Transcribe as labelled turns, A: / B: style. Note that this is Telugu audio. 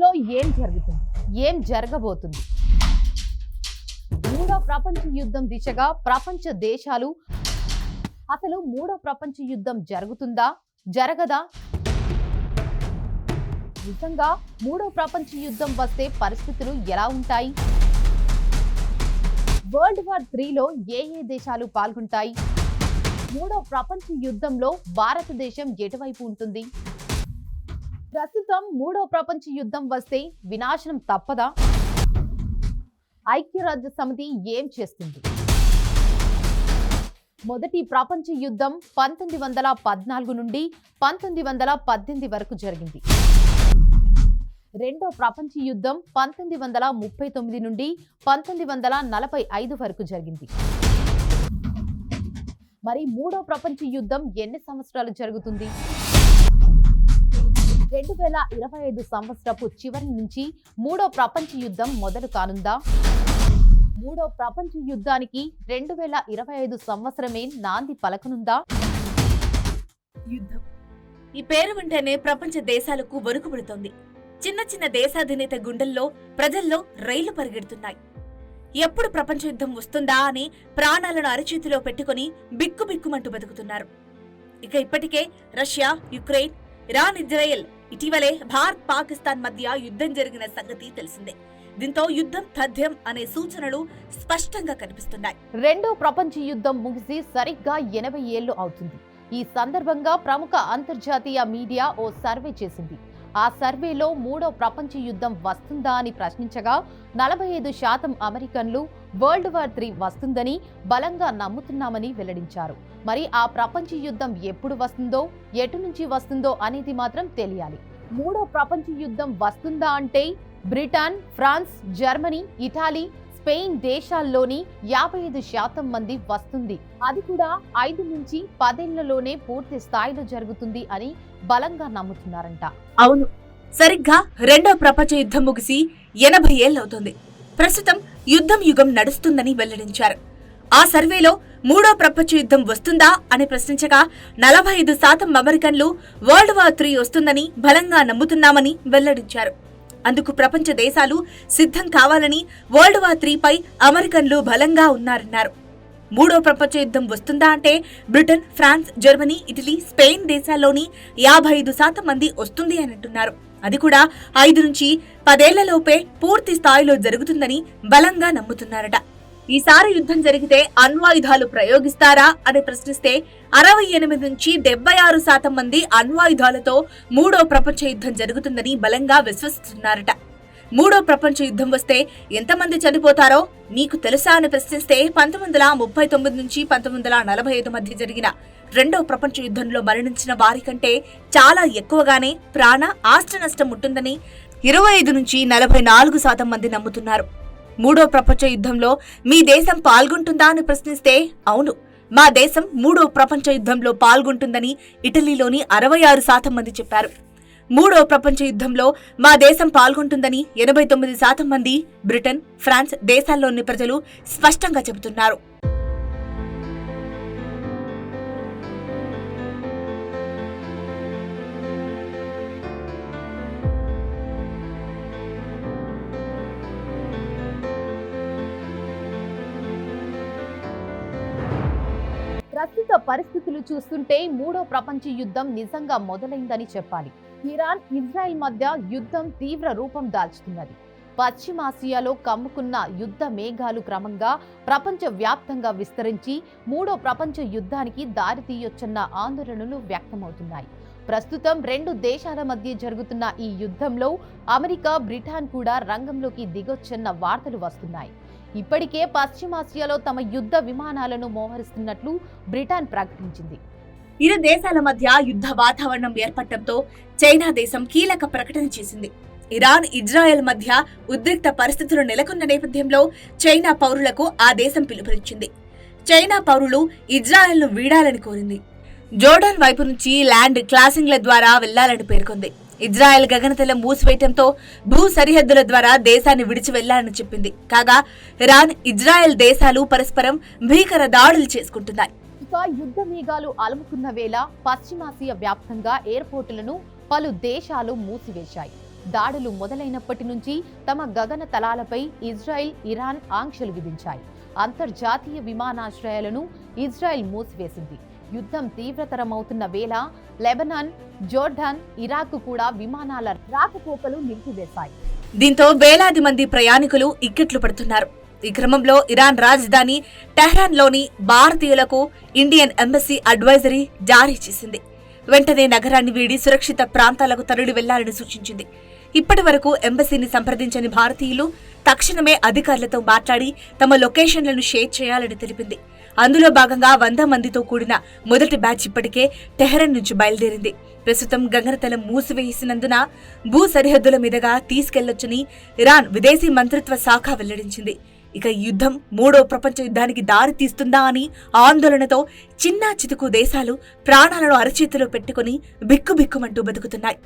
A: భవిష్యత్తులో ఏం జరుగుతుంది, ఏం జరగబోతుంది? మూడో ప్రపంచ యుద్ధం దిశగా ప్రపంచ దేశాలు అసలు మూడో ప్రపంచ యుద్ధం జరుగుతుందా, జరగదా? నిజంగా మూడో ప్రపంచ యుద్ధం వస్తే పరిస్థితులు ఎలా ఉంటాయి? వరల్డ్ వార్ 3లో ఏ దేశాలు పాల్గొంటాయి? మూడో ప్రపంచ యుద్ధంలో భారతదేశం ఎటువైపు ఉంటుంది? ప్రస్తుతం మూడో ప్రపంచ యుద్ధం వస్తే వినాశనం తప్పదా? ఐక్యరాజ్య సమితి ఏం చేస్తుంది? మొదటి ప్రపంచ యుద్ధం 1914 నుండి 1918 వరకు జరిగింది. రెండో ప్రపంచ యుద్ధం 1939 నుండి 1945 వరకు జరిగింది. మరి మూడో ప్రపంచ యుద్ధం ఎన్ని సంవత్సరాలు జరుగుతుంది? 2025 సంవత్సరపు చివరి నుంచి మూడో ప్రపంచ యుద్ధం మొదలు కానుందా? మూడో ప్రపంచ యుద్ధానికి 2025 సంవత్సరమే నాంది పలకనుందా?
B: యుద్ధం ఈ పేరు వింటేనే ప్రపంచ దేశాలకు వణుకు పుడుతోంది. చిన్న చిన్న దేశాధినేత గుండెల్లో ప్రజల్లో రైళ్లు పరిగెడుతున్నాయి. ఎప్పుడు ప్రపంచ యుద్ధం వస్తుందా అని ప్రాణాలను అరచేతిలో పెట్టుకుని బిక్కుబిక్కుమంటూ బతుకుతున్నారు. ఇక ఇప్పటికే రష్యా, యుక్రెయిన్, ఇరాన్, ఇజ్రాయెల్, ఇటీవలే భారత్, పాకిస్తాన్ మధ్య యుద్ధం జరిగిన సంగతి తెలిసిందే. దీంతో యుద్ధం తథ్యం అనే సూచనలు స్పష్టంగా కనిపిస్తున్నాయి.
A: రెండో ప్రపంచ యుద్ధం ముగిసి సరిగ్గా 80 ఏళ్లు అవుతుంది. ఈ సందర్భంగా ప్రముఖ అంతర్జాతీయ మీడియా ఓ సర్వే చేసింది. ఆ సర్వేలో మూడో ప్రపంచ యుద్ధం వస్తుందా అని ప్రశ్నించగా 45% అమెరికన్లు వరల్డ్ వార్ 3 వస్తుందని బలంగా నమ్ముతున్నామని వెల్లడించారు. మరి ఆ ప్రపంచ యుద్ధం ఎప్పుడు వస్తుందో, ఎటు నుంచి వస్తుందో అనేది మాత్రం తెలియాలి. మూడో ప్రపంచ యుద్ధం వస్తుందా అంటే Britain, France, Germany, Italy, Spain దేశాల్లోని 55% మంది వస్తుంది. అది కూడా 5 నుంచి 10 ఏళ్లలోనే పూర్తి స్థాయిలో జరుగుతుంది అని బలంగా నమ్ముతున్నారంట.
B: అవును, సరిగ్గా రెండో ప్రపంచ యుద్ధం ముగిసి 80 ఏళ్లవుతుంది. ప్రస్తుతం యుద్ధం యుగం నడుస్తుందని వెల్లడించారు. ఆ సర్వేలో మూడో ప్రపంచ యుద్ధం వస్తుందా అని ప్రశ్నించగా 45% అమెరికన్లు వరల్డ్ వార్ 3 వస్తుందని బలంగా నమ్ముతున్నామని వెల్లడించారు. అందుకు ప్రపంచ దేశాలు సిద్ధం కావాలని వరల్డ్ వార్ 3 పై అమెరికన్లు బలంగా ఉన్నారన్నారు. మూడో ప్రపంచ యుద్ధం వస్తుందా అంటే Britain, France, Germany, Italy, Spain దేశాల్లోని 55% మంది వస్తుంది అని అంటున్నారు. అది కూడా 5 నుంచి 10 ఏళ్లలోపే పూర్తి స్థాయిలో జరుగుతుందని బలంగా నమ్ముతున్నారట. ఈసారి యుద్ధం జరిగితే అణ్వాయుధాలు ప్రయోగిస్తారా అని ప్రశ్నిస్తే 68 నుంచి 76% మంది అణ్వాయుధాలతో మూడో ప్రపంచ యుద్ధం జరుగుతుందని బలంగా విశ్వసిస్తున్నారట. మూడో ప్రపంచ యుద్ధం వస్తే ఎంతమంది చనిపోతారో మీకు తెలుసా అని ప్రశ్నిస్తే 1939 నుంచి 1945 మధ్య జరిగిన రెండో ప్రపంచ యుద్ధంలో మరణించిన వారి కంటే చాలా ఎక్కువగానే ప్రాణ, ఆస్తి నష్టం ఉంటుందని 25 నుంచి 44% మంది నమ్ముతున్నారు. మూడో ప్రపంచ యుద్ధంలో మీ దేశం పాల్గొంటుందా అని ప్రశ్నిస్తే అవును, మా దేశం మూడో ప్రపంచ యుద్ధంలో పాల్గొంటుందని ఇటలీలోని 66% మంది చెప్పారు. మూడో ప్రపంచ యుద్ధంలో మా దేశం పాల్గొంటుందని 89% మంది బ్రిటన్, ఫ్రాన్స్ దేశాల్లోని ప్రజలు స్పష్టంగా చెబుతున్నారు.
A: ప్రస్తుత పరిస్థితులు చూస్తుంటే మూడో ప్రపంచ యుద్ధం నిజంగా మొదలైందని చెప్పాలి. ఇరాన్, ఇజ్రాయెల్ మధ్య యుద్ధం తీవ్ర రూపం దాల్చుతున్నది. పశ్చిమాసియాలో కమ్ముకున్న యుద్ధ మేఘాలు క్రమంగా ప్రపంచ వ్యాప్తంగా విస్తరించి మూడో ప్రపంచ యుద్ధానికి దారితీయొచ్చన్న ఆందోళనలు వ్యక్తమవుతున్నాయి. ప్రస్తుతం 2 దేశాల మధ్య జరుగుతున్న ఈ యుద్ధంలో అమెరికా, బ్రిటన్ కూడా రంగంలోకి దిగొచ్చన్న వార్తలు వస్తున్నాయి. ఇప్పటికే పశ్చిమాసియాలో తమ యుద్ధ విమానాలను మోహరిస్తున్నట్లు బ్రిటన్ ప్రకటించింది.
B: ఇరు దేశాల మధ్య యుద్ధ వాతావరణం ఏర్పడటంతో చైనా దేశం కీలక ప్రకటన చేసింది. ఇరాన్, ఇజ్రాయెల్ మధ్య ఉద్రిక్త పరిస్థితులు నెలకొన్న నేపథ్యంలో చైనా పౌరులకు ఆ దేశం పిలుపునిచ్చింది. చైనా పౌరులు ఇజ్రాయెల్ను వీడాలని కోరింది. జోర్డాన్ వైపు నుంచి ల్యాండ్ క్రాసింగ్ల ద్వారా వెళ్లాలని పేర్కొంది. ఇజ్రాయెల్ గగనతలం మూసివేయటంతో భూ సరిహద్దుల ద్వారా దేశాన్ని విడిచి వెళ్లాలని చెప్పింది. కాగా ఇరాన్, ఇజ్రాయెల్ దేశాలు పరస్పరం భీకర దాడులు చేసుకుంటున్నాయి.
A: ఇక యుద్ధ మేఘాలు అలుముకున్న వేళ పశ్చిమాసియా వ్యాప్తంగా ఎయిర్పోర్టులను పలు దేశాలు మూసివేశాయి. దాడులు మొదలైనప్పటి నుంచి తమ గగన తలాలపై ఇజ్రాయెల్, ఇరాన్ ఆంక్షలు విధించాయి. అంతర్జాతీయ విమానాశ్రయాలను ఇజ్రాయెల్ మూసివేసింది. యుద్ధం తీవ్రతరమవుతున్న వేళ లెబనాన్, జోర్డాన్, ఇరాక్ కూడా విమానాల రాకపోకలు నిలిపివేశాయి.
B: దీంతో వేలాది మంది ప్రయాణికులు ఇక్కట్లు పడుతున్నారు. ఈ క్రమంలో ఇరాన్ రాజధాని టెహ్రాన్లోని భారతీయులకు ఇండియన్ ఎంబసీ అడ్వైజరీ జారీ చేసింది. వెంటనే నగరాన్ని వీడి సురక్షిత ప్రాంతాలకు తరలి వెళ్లాలని సూచించింది. ఇప్పటి వరకు ఎంబసీని సంప్రదించని భారతీయులు తక్షణమే అధికారులతో మాట్లాడి తమ లొకేషన్లను షేర్ చేయాలని తెలిపింది. అందులో భాగంగా 100 మందితో కూడిన మొదటి బ్యాచ్ ఇప్పటికే టెహ్రాన్ నుంచి బయలుదేరింది. ప్రస్తుతం గగనతలం మూసివేసినందున భూ సరిహద్దుల మీదుగా తీసుకెళ్లొచ్చని ఇరాన్ విదేశీ మంత్రిత్వ శాఖ వెల్లడించింది. ఇక యుద్ధం 3వ ప్రపంచ యుద్ధానికి దారి తీస్తుందా అని ఆందోళనతో చిన్నా చితుకు దేశాలు ప్రాణాలను అరచేతిలో పెట్టుకుని బిక్కుబిక్కుమంటూ బతుకుతున్నాయి.